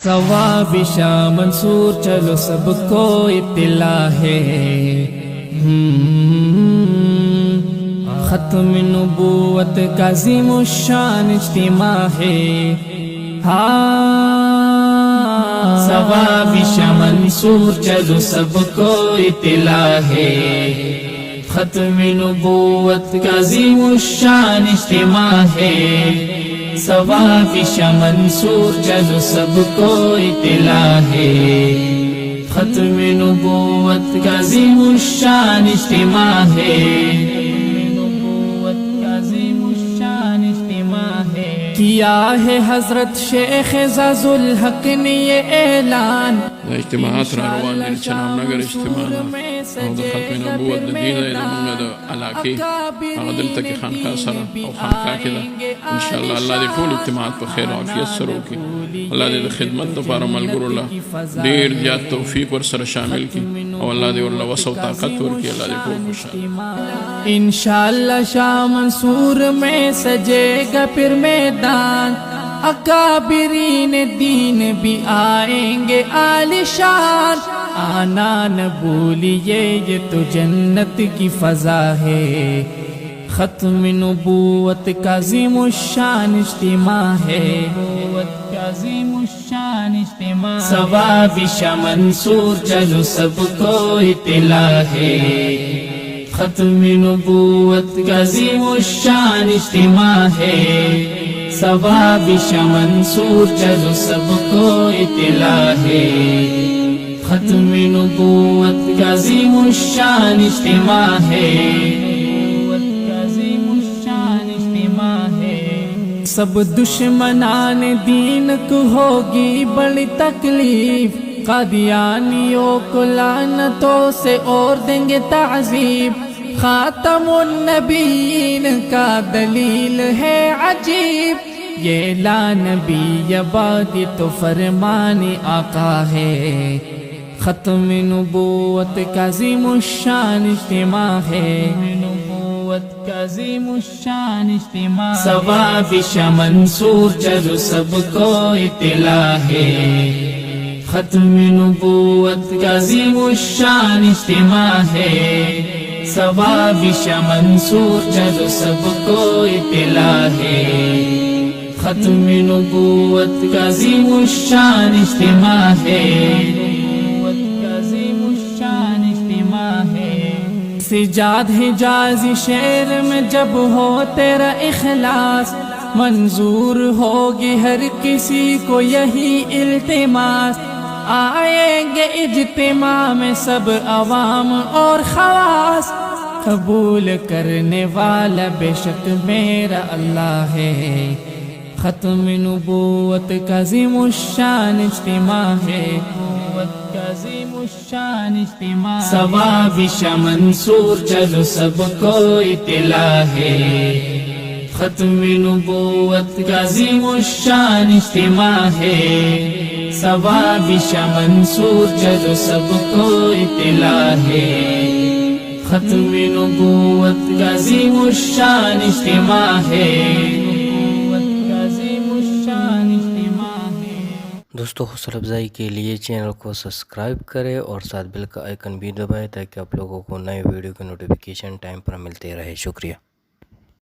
ثواب شاہ منصور چلو سب کو اطلاع ہے، ختم نبوت کا عظیم الشان اجتماع ہے، ثواب شاہ منصور چلو سب کو اطلاع ہے، ختم نبوت کا عظیم الشان اجتماع ہے، ثواب شاہ منصور چلو سب کو اطلاع ہے، ختم نبوت کا عظیم الشان اجتماع ہے، نبوت کا عظیم الشان اجتماع ہے، کیا ہے حضرت شیخ زاز الحق نے یہ اعلان، اجتماعات را روان دي چنام نگر اجتماع او د ختم نبوت د دین د موږ د علاقې هغه دلته کې خانقاه سره او خانقاه کې ده انشاءالله الله دې ټول اجتماعات په خیر او عافیت سره وکړي، الله دې د خدمت لپاره ملګرو له ډېر زیات توفیق ورسره شامل کړي او الله دې ورله وس او طاقت ورکړي، الله دې ټول خوشحاله انشاءاللہ شاہ منصور میں سجے گا پھر میدان، اکابرین دین بھی آئیں گے عالی شان، آنا نہ بھولیے یہ تو جنت کی فضا ہے، ختم نبوت کا عظیم الشان اجتماع ہے، نبوت کا عظیم الشان اجتماع، ثواب شاہ منصور چلو سب کو اطلاع ہے، ختم نبوت کا عظیم الشان اجتماع ہے، ثواب شاہ منصور چلو سب کو اطلاع ہے، ختم نبوت کا عظیم الشان اجتماع ہے، نبوت کا عظیم الشان اجتماع ہے، سب دشمنان دین کو ہوگی بڑی تکلیف، قادیانیوں کو لعنتوں سے اور دیں گے تعذیب، خاتم النبیین کا دلیل ہے عجیب، یہ لا نبی بعد تو فرمان آقا ہے، ختم نبوت کا عظیم الشان اجتماع ہے، نبوت کا عظیم الشان اجتماع، ثواب شاہ منصور چلو سب کو اطلاع ہے، ختم نبوت کا عظیم الشان اجتماع ہے، ثواب شاہ منصور چلو سب کو اطلاع ہے، ختم نبوت کا عظیم الشان اجتماع ہے، نبوت کا عظیم الشان اجتماع ہے، سجاد حجازی شعر میں جب ہو تیرا اخلاص، منظور ہوگی ہر کسی کو یہی التماس، آئیں گے اجتماع میں سب عوام اور خواص، قبول کرنے والا بے شک میرا اللہ ہے، ختم نبوت کا عظیم الشان اجتماع ہے، نبوت کا عظیم الشان اجتماع، ثواب شاہ منصور چلو سب کو اطلاع ہے، ختم نبوت کا عظیم الشان اجتماع ہے، ثواب شاہ منصور چلو سب کو اطلاع ہے، ختم نبوت کا عظیم الشان اجتماع ہے، نبوت کا عظیم الشان اجتماع ہے۔ دوستو حوصلہ افزائی کے لیے چینل کو سبسکرائب کریں اور ساتھ بیل کا آئیکن بھی دبائیں تاکہ آپ لوگوں کو نئے ویڈیو کی نوٹیفیکیشن ٹائم پر ملتے رہے۔ شکریہ۔